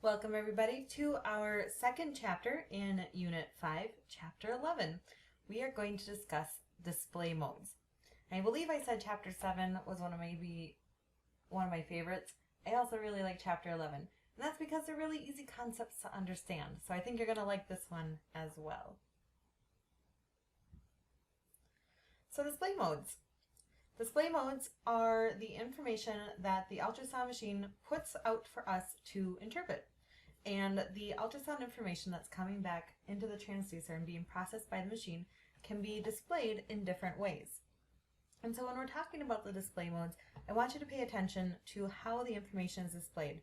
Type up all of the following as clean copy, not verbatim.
Welcome everybody to our second chapter in Unit 5, Chapter 11. We are going to discuss display modes. And I believe I said Chapter 7 was one of my favorites. I also really like Chapter 11. And that's because they're really easy concepts to understand. So I think you're going to like this one as well. So display modes. Display modes are the information that the ultrasound machine puts out for us to interpret. And the ultrasound information that's coming back into the transducer and being processed by the machine can be displayed in different ways. And so when we're talking about the display modes, I want you to pay attention to how the information is displayed.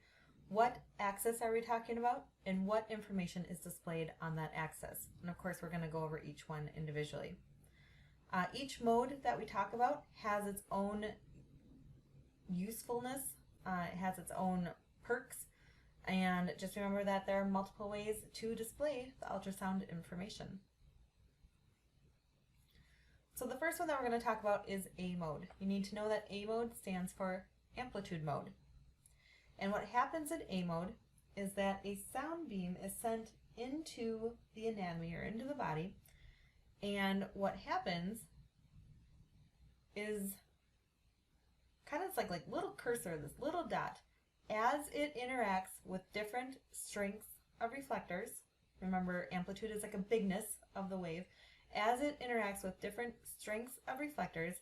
What axis are we talking about, and what information is displayed on that axis? And of course, we're going to go over each one individually. Each mode that we talk about has its own usefulness, it has its own perks, and just remember that there are multiple ways to display the ultrasound information. So the first one that we're going to talk about is A mode. You need to know that A mode stands for amplitude mode. And what happens in A mode is that a sound beam is sent into the anatomy or into the body. And what happens is kind of like little cursor, this little dot, as it interacts with different strengths of reflectors. Remember, amplitude is like a bigness of the wave. As it interacts with different strengths of reflectors,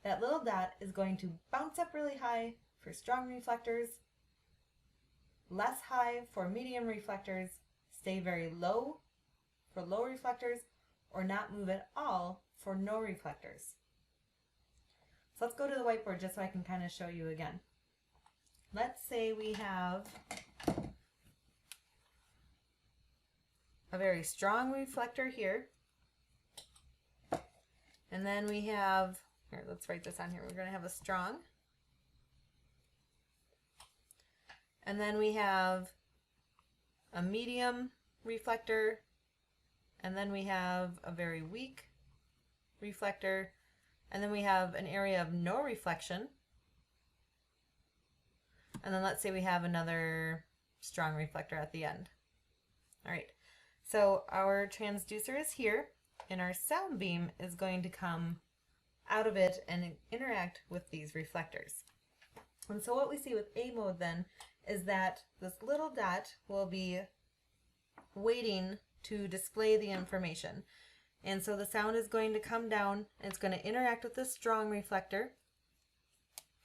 that little dot is going to bounce up really high for strong reflectors, less high for medium reflectors, stay very low for low reflectors, or not move at all for no reflectors. So let's go to the whiteboard just so I can kind of show you again. Let's say we have a very strong reflector here. And then we have, here, let's write this on here. We're going to have a strong. And then we have a medium reflector. And then we have a very weak reflector, and then we have an area of no reflection, and then let's say we have another strong reflector at the end. All right, so our transducer is here, and our sound beam is going to come out of it and interact with these reflectors. And so what we see with A mode then is that this little dot will be waiting to display the information. And so the sound is going to come down, and it's going to interact with this strong reflector.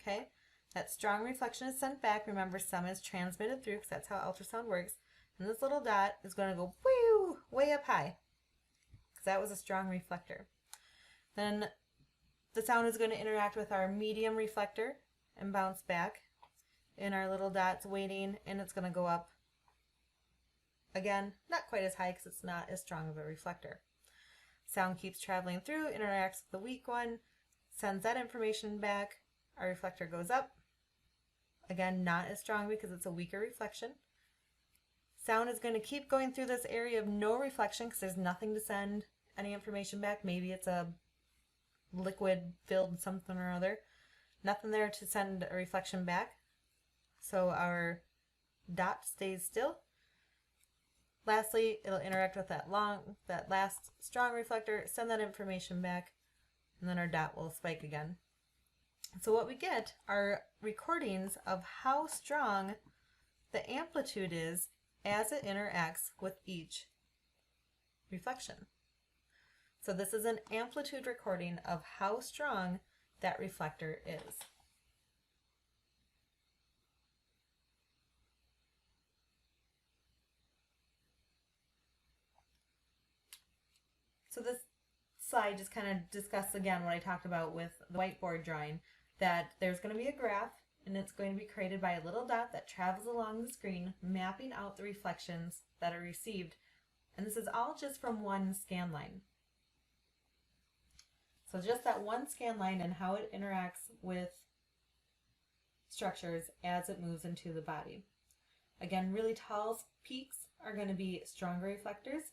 Okay, that strong reflection is sent back. Remember, some is transmitted through because that's how ultrasound works. And this little dot is going to go whoo, way up high because that was a strong reflector. Then the sound is going to interact with our medium reflector and bounce back. And our little dot's waiting, and it's going to go up. Again, not quite as high because it's not as strong of a reflector. Sound keeps traveling through, interacts with the weak one, sends that information back. Our reflector goes up. Again, not as strong because it's a weaker reflection. Sound is going to keep going through this area of no reflection because there's nothing to send any information back. Maybe it's a liquid filled something or other. Nothing there to send a reflection back. So our dot stays still. Lastly, it'll interact with that last strong reflector, send that information back, and then our dot will spike again. So what we get are recordings of how strong the amplitude is as it interacts with each reflection. So this is an amplitude recording of how strong that reflector is. So this slide just kind of discusses again what I talked about with the whiteboard drawing, that there's going to be a graph, and it's going to be created by a little dot that travels along the screen, mapping out the reflections that are received. And this is all just from one scan line. So just that one scan line and how it interacts with structures as it moves into the body. Again, really tall peaks are going to be stronger reflectors,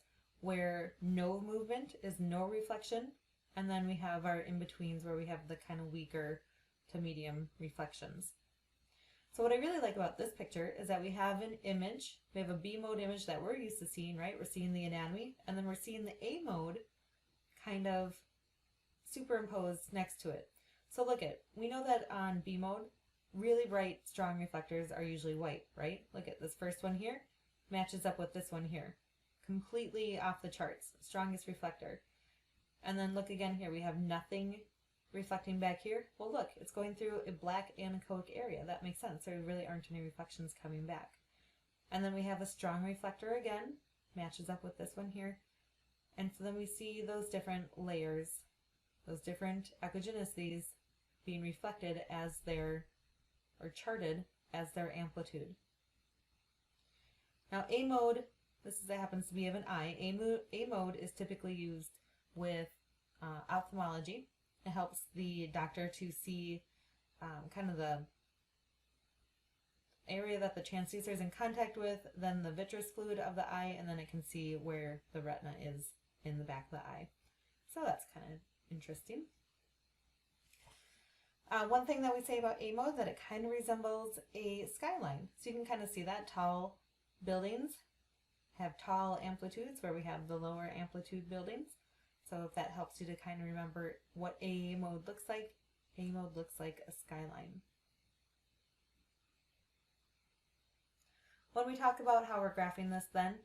where no movement is no reflection, and then we have our in-betweens where we have the kind of weaker to medium reflections. So what I really like about this picture is that we have an image. We have a B mode image that we're used to seeing, right? We're seeing the anatomy, and then we're seeing the A mode kind of superimposed next to it. So look at, we know that on B mode, really bright, strong reflectors are usually white, right? Look at this first one here, matches up with this one here. Completely off the charts, strongest reflector. And then look again here, we have nothing reflecting back here. Well look, it's going through a black anechoic area. That makes sense. There really aren't any reflections coming back. And then we have a strong reflector again, matches up with this one here. And so then we see those different layers, those different echogenicities being reflected as their, or charted as their amplitude. Now A mode, this happens to be of an eye. A mode is typically used with ophthalmology. It helps the doctor to see kind of the area that the transducer is in contact with, then the vitreous fluid of the eye, and then it can see where the retina is in the back of the eye. So that's kind of interesting. One thing that we say about A mode, that it kind of resembles a skyline. So you can kind of see that tall buildings have tall amplitudes where we have the lower amplitude buildings. So if that helps you to kind of remember what A mode looks like a skyline. When we talk about how we're graphing this then,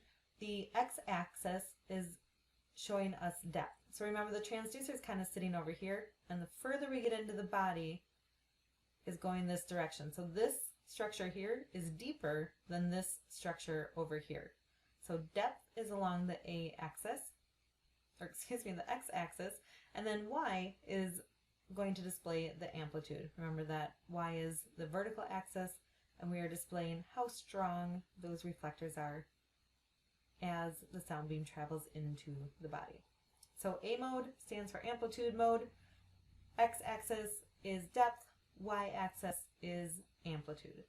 the x-axis is showing us depth. So remember the transducer is kind of sitting over here, and the further we get into the body is going this direction. So this structure here is deeper than this structure over here. So depth is along the a-axis, or excuse me, the x-axis, and then y is going to display the amplitude. Remember that y is the vertical axis, and we are displaying how strong those reflectors are as the sound beam travels into the body. So A mode stands for amplitude mode, x-axis is depth, y-axis is amplitude.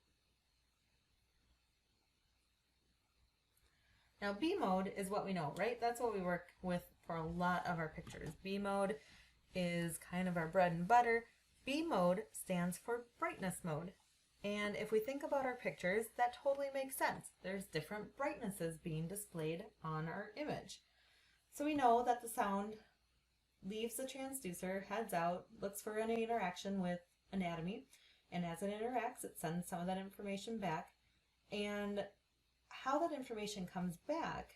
Now B mode is what we know, right? That's what we work with for a lot of our pictures. B mode is kind of our bread and butter. B mode stands for brightness mode. And if we think about our pictures, that totally makes sense. There's different brightnesses being displayed on our image. So we know that the sound leaves the transducer, heads out, looks for any interaction with anatomy, and as it interacts, it sends some of that information back. And how that information comes back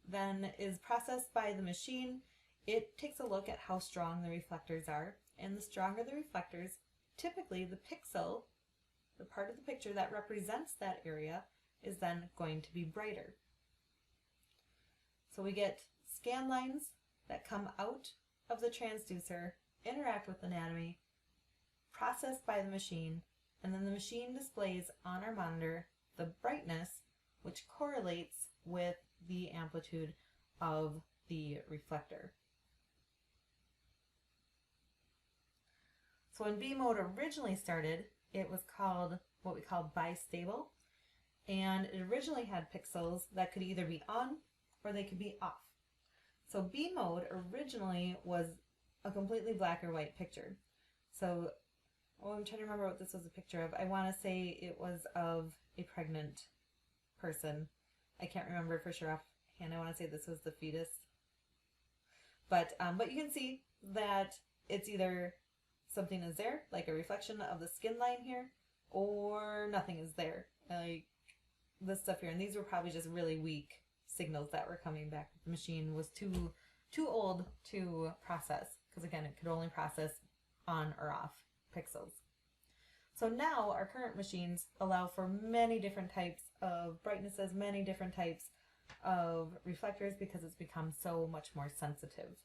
then is processed by the machine. It takes a look at how strong the reflectors are, and the stronger the reflectors, typically the pixel, the part of the picture that represents that area, is then going to be brighter. So we get scan lines that come out of the transducer, interact with anatomy, processed by the machine, and then the machine displays on our monitor the brightness, which correlates with the amplitude of the reflector. So when B mode originally started, it was called what we call bistable, and it originally had pixels that could either be on or they could be off. So B mode originally was a completely black or white picture. So, I'm trying to remember what this was a picture of. I want to say it was of a pregnant person. I can't remember for sure offhand. I want to say this was the fetus. But you can see that it's either something is there, like a reflection of the skin line here, or nothing is there, like this stuff here. And these were probably just really weak signals that were coming back. The machine was too old to process, because again, it could only process on or off pixels. So now our current machines allow for many different types of brightnesses, many different types of reflectors, because it's become so much more sensitive.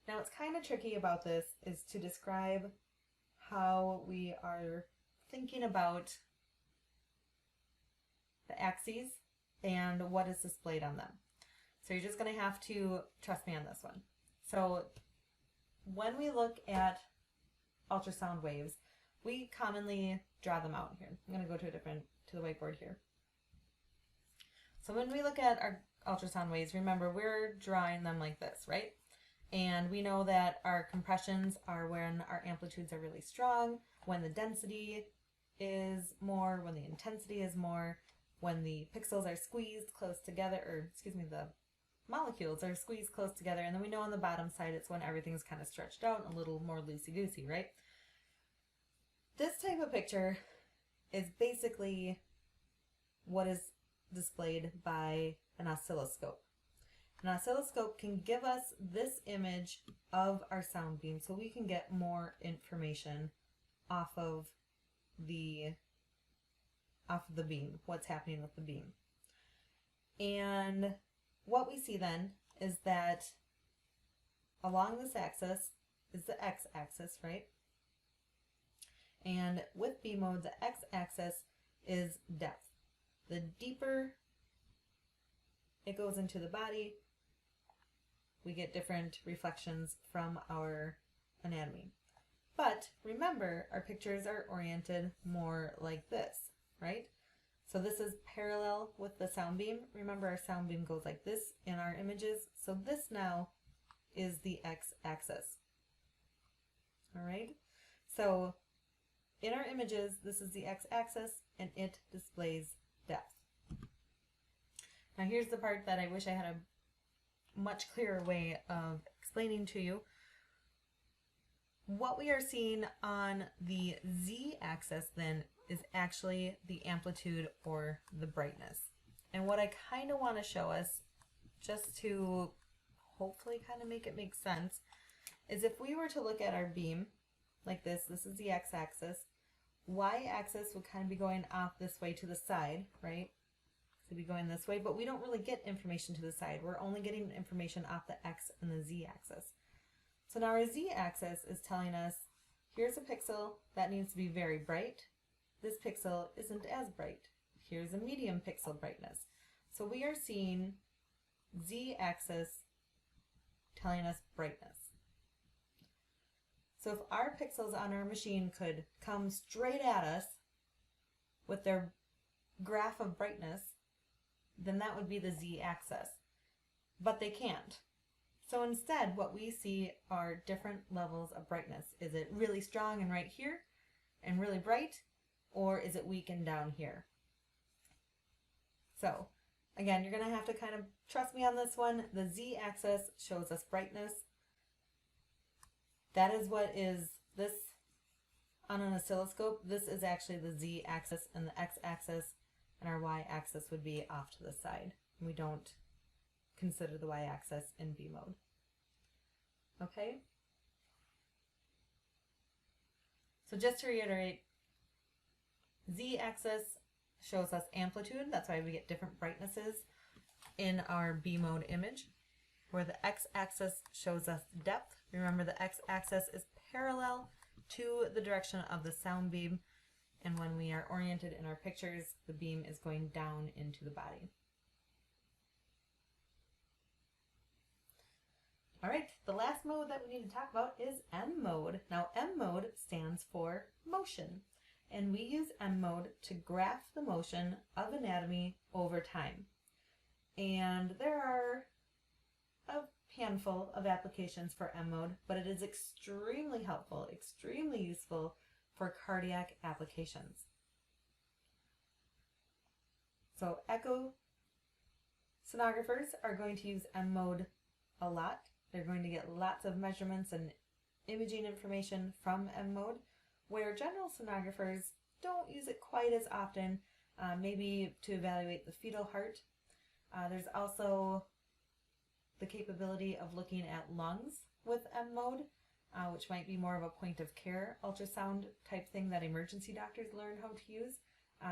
Now what's kind of tricky about this is to describe how we are thinking about the axes and what is displayed on them. So you're just going to have to trust me on this one. So when we look at ultrasound waves, we commonly draw them out here. I'm going to go to the whiteboard here. So when we look at our ultrasound waves, remember we're drawing them like this, right? And we know that our compressions are when our amplitudes are really strong, when the density is more, when the intensity is more, when the pixels are squeezed close together, or excuse me, the molecules are squeezed close together. And then we know on the bottom side it's when everything's kind of stretched out and a little more loosey-goosey, right? This type of picture is basically what is displayed by an oscilloscope. An oscilloscope can give us this image of our sound beam so we can get more information off of the beam, what's happening with the beam. And what we see then is that along this axis is the x-axis, right? And with beam mode, the x-axis is depth. The deeper it goes into the body, we get different reflections from our anatomy. But remember, our pictures are oriented more like this, right? So this is parallel with the sound beam. Remember, our sound beam goes like this in our images. So this now is the x-axis. All right? So in our images, this is the x-axis, and it displays depth. Now here's the part that I wish I had a much clearer way of explaining to you. What we are seeing on the z-axis then is actually the amplitude or the brightness. And what I kind of want to show us, just to hopefully kind of make it make sense, is if we were to look at our beam like this is the x-axis, y-axis would kind of be going off this way to the side, right? So it'd be going this way, but we don't really get information to the side. We're only getting information off the x and the z-axis. So now our z-axis is telling us, here's a pixel that needs to be very bright. This pixel isn't as bright. Here's a medium pixel brightness. So we are seeing z-axis telling us brightness. So if our pixels on our machine could come straight at us with their graph of brightness, then that would be the z-axis. But they can't. So instead, what we see are different levels of brightness. Is it really strong and right here and really bright, or is it weak and down here? So again, you're going to have to kind of trust me on this one. The z-axis shows us brightness. That is what is this on an oscilloscope. This is actually the z-axis and the x-axis, and our y-axis would be off to the side. We don't consider the y-axis in B mode. Okay? So just to reiterate, z-axis shows us amplitude. That's why we get different brightnesses in our B mode image. Where the x-axis shows us depth. Remember, the x-axis is parallel to the direction of the sound beam, and when we are oriented in our pictures, the beam is going down into the body. All right, the last mode that we need to talk about is M mode. Now, M mode stands for motion, and we use M mode to graph the motion of anatomy over time. And there are a handful of applications for M mode, but it is extremely helpful, extremely useful for cardiac applications. So echo sonographers are going to use M mode a lot. They're going to get lots of measurements and imaging information from M mode, where general sonographers don't use it quite as often, maybe to evaluate the fetal heart. There's also the capability of looking at lungs with M mode, which might be more of a point of care ultrasound type thing that emergency doctors learn how to use.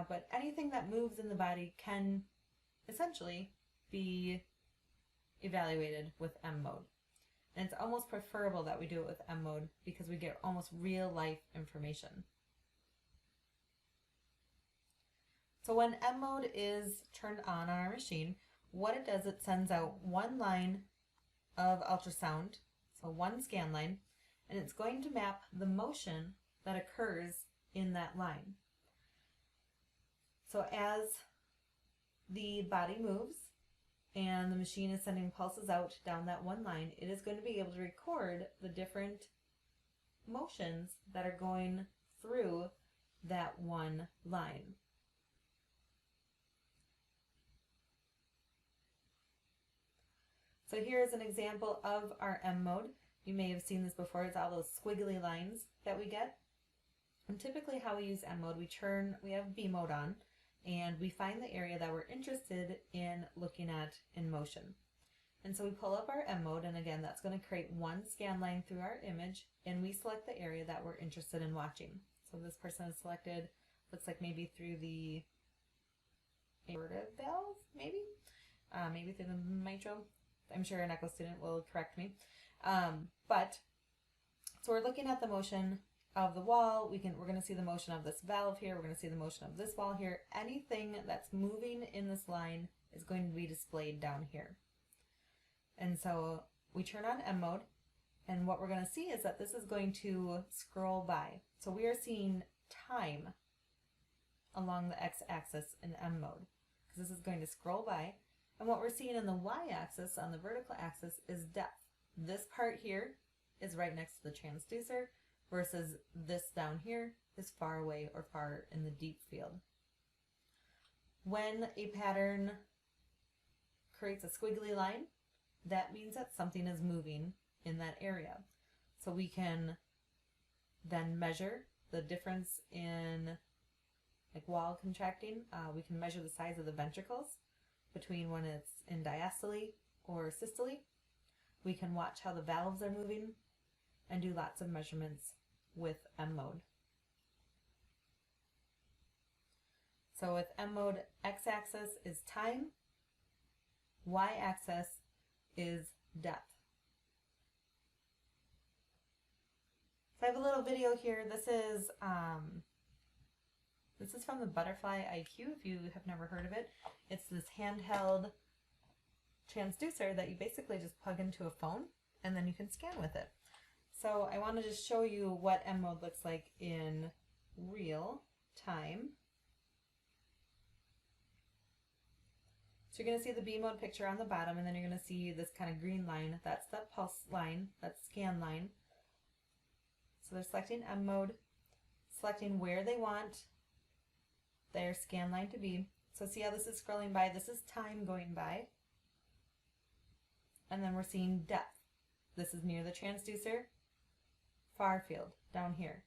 But anything that moves in the body can essentially be evaluated with M mode. And it's almost preferable that we do it with M mode because we get almost real life information. So when M mode is turned on our machine, what it does, it sends out one line of ultrasound, so one scan line, and it's going to map the motion that occurs in that line. So as the body moves, and the machine is sending pulses out down that one line, it is going to be able to record the different motions that are going through that one line. So here is an example of our M mode. You may have seen this before. It's all those squiggly lines that we get. And typically how we use M mode, we have B mode on, and we find the area that we're interested in looking at in motion. And so we pull up our M mode, and again, that's going to create one scan line through our image, and we select the area that we're interested in watching. So this person has selected, looks like maybe through the aorta valve, maybe through the mitral. I'm sure an echo student will correct me. So we're looking at the motion of the wall. We're going to see the motion of this valve here. We're going to see the motion of this wall here. Anything that's moving in this line is going to be displayed down here. And so we turn on M mode, and what we're going to see is that this is going to scroll by. So we are seeing time along the x-axis in M mode, because this is going to scroll by. And what we're seeing in the y-axis, on the vertical axis, is depth. This part here is right next to the transducer, versus this down here is far away or far in the deep field. When a pattern creates a squiggly line, that means that something is moving in that area. So we can then measure the difference in like wall contracting. We can measure the size of the ventricles between when it's in diastole or systole. We can watch how the valves are moving and do lots of measurements with M mode. So with M mode, x-axis is time, y-axis is depth. So I have a little video here. This is from the Butterfly IQ, if you have never heard of it. It's this handheld transducer that you basically just plug into a phone, and then you can scan with it. So I want to just show you what M mode looks like in real time. So you're going to see the B mode picture on the bottom, and then you're going to see this kind of green line. That's that pulse line, that scan line. So they're selecting M mode, selecting where they want their scan line to be. So see how this is scrolling by? This is time going by. And then we're seeing depth. This is near the transducer, far field, down here.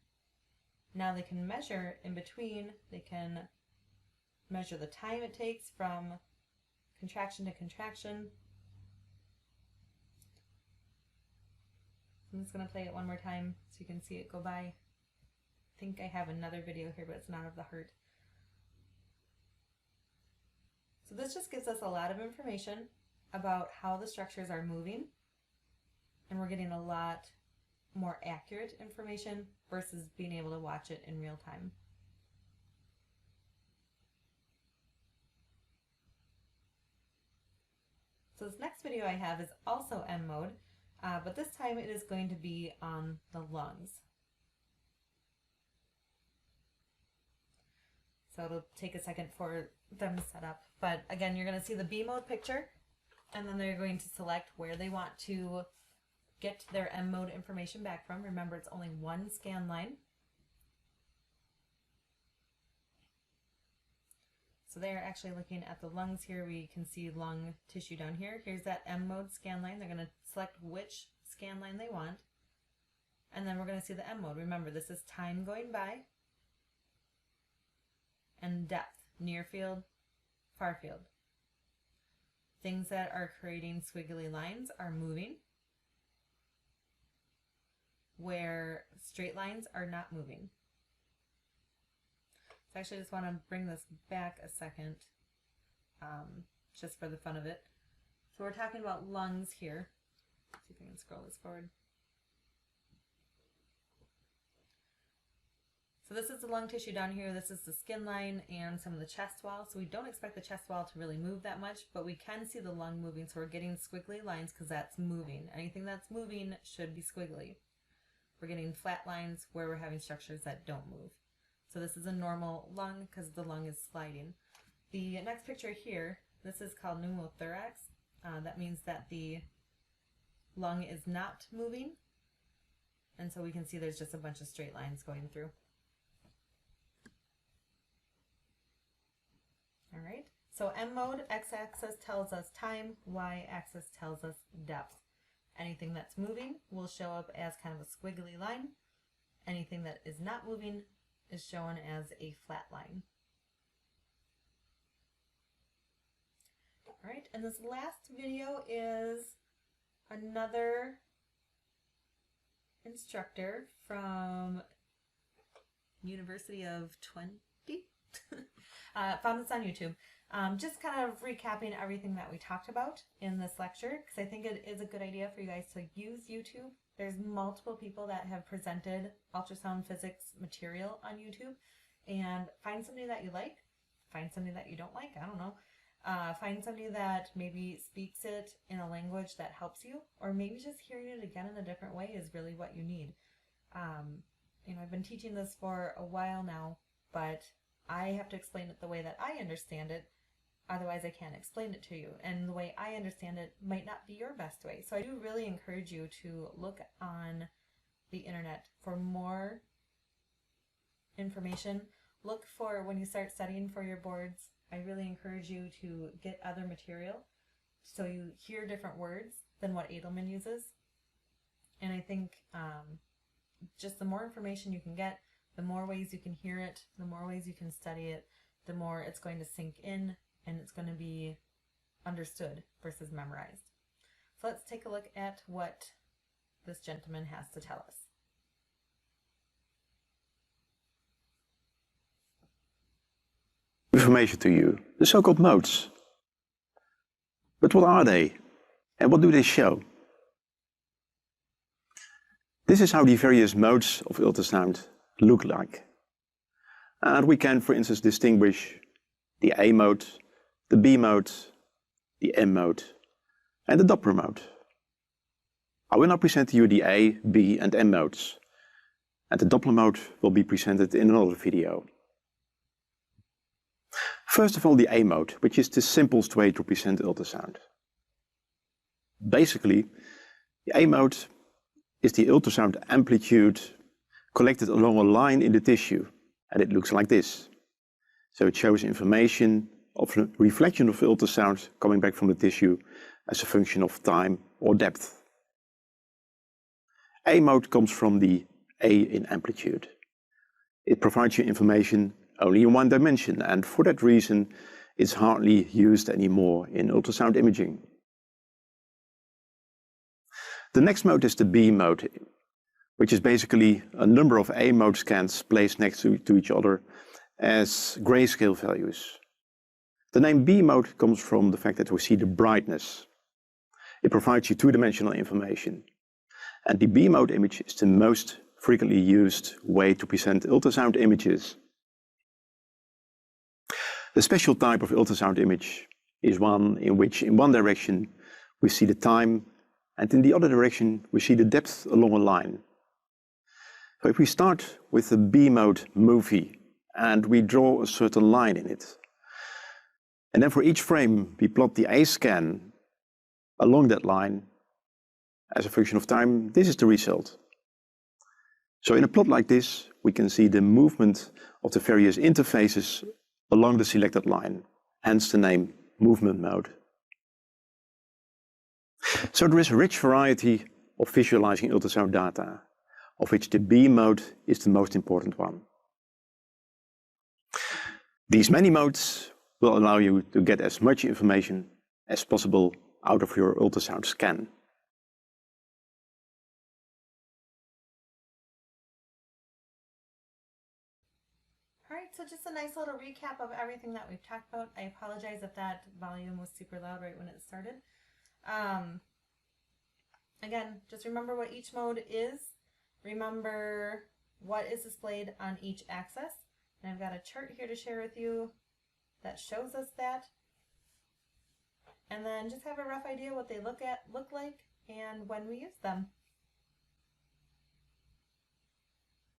Now they can measure in between. They can measure the time it takes from contraction to contraction. I'm just going to play it one more time so you can see it go by. I think I have another video here, but it's not of the heart. So this just gives us a lot of information about how the structures are moving, and we're getting a lot more accurate information versus being able to watch it in real time. So this next video I have is also M mode, but this time it is going to be on the lungs. So it'll take a second for them to set up. But again, you're going to see the B mode picture, and then they're going to select where they want to get their M mode information back from. Remember, it's only one scan line. So they're actually looking at the lungs here. We can see lung tissue down here. Here's that M mode scan line. They're going to select which scan line they want. And then we're going to see the M mode. Remember, this is time going by and depth, near field, far field. Things that are creating squiggly lines are moving, where straight lines are not moving. So actually I just want to bring this back a second, just for the fun of it. So we're talking about lungs here. Let's see if I can scroll this forward. So this is the lung tissue down here. This is the skin line and some of the chest wall. So we don't expect the chest wall to really move that much, but we can see the lung moving. So we're getting squiggly lines because that's moving. Anything that's moving should be squiggly. We're getting flat lines where we're having structures that don't move. So this is a normal lung because the lung is sliding. The next picture here, this is called pneumothorax. That means that the lung is not moving. And so we can see there's just a bunch of straight lines going through. All right, so M mode, x-axis tells us time, y-axis tells us depth. Anything that's moving will show up as kind of a squiggly line. Anything that is not moving is shown as a flat line. All right, and this last video is another instructor from University of Twente. Found this on YouTube. Just kind of recapping everything that we talked about in this lecture, because I think it is a good idea for you guys to use YouTube. There's multiple people that have presented ultrasound physics material on YouTube, and find somebody that you like, find somebody that you don't like, I don't know. Find somebody that maybe speaks it in a language that helps you, or maybe just hearing it again in a different way is really what you need. You know, I've been teaching this for a while now, but I have to explain it the way that I understand it. Otherwise, I can't explain it to you. And the way I understand it might not be your best way. So I do really encourage you to look on the internet for more information. Look for, when you start studying for your boards, I really encourage you to get other material so you hear different words than what Edelman uses. And I think just the more information you can get, the more ways you can hear it, the more ways you can study it, the more it's going to sink in and it's going to be understood versus memorized. So let's take a look at what this gentleman has to tell us. Information to you, the so-called modes. But what are they? And what do they show? This is how the various modes of ultrasound look like. And we can, for instance, distinguish the A mode, the B mode, the M mode, and the Doppler mode. I will now present to you the A, B, and M modes. And the Doppler mode will be presented in another video. First of all, the A mode, which is the simplest way to present ultrasound. Basically, the A mode is the ultrasound amplitude collected along a line in the tissue, and it looks like this. So it shows information of the reflection of ultrasound coming back from the tissue as a function of time or depth. A mode comes from the A in amplitude. It provides you information only in one dimension, and for that reason it's hardly used anymore in ultrasound imaging. The next mode is the B mode, which is basically a number of A mode scans placed next to each other as grayscale values. The name B mode comes from the fact that we see the brightness. It provides you two-dimensional information. And the B mode image is the most frequently used way to present ultrasound images. The special type of ultrasound image is one in which in one direction we see the time, and in the other direction we see the depth along a line. So if we start with the B mode movie and we draw a certain line in it, and then for each frame we plot the A scan along that line as a function of time, this is the result. So in a plot like this, we can see the movement of the various interfaces along the selected line, hence the name movement mode. So there is a rich variety of visualizing ultrasound data, of which the B mode is the most important one. These many modes will allow you to get as much information as possible out of your ultrasound scan. Alright, so just a nice little recap of everything that we've talked about. I apologize if that volume was super loud right when it started. Again, just remember what each mode is. Remember what is displayed on each axis. And I've got a chart here to share with you that shows us that. And then just have a rough idea what they look like and when we use them.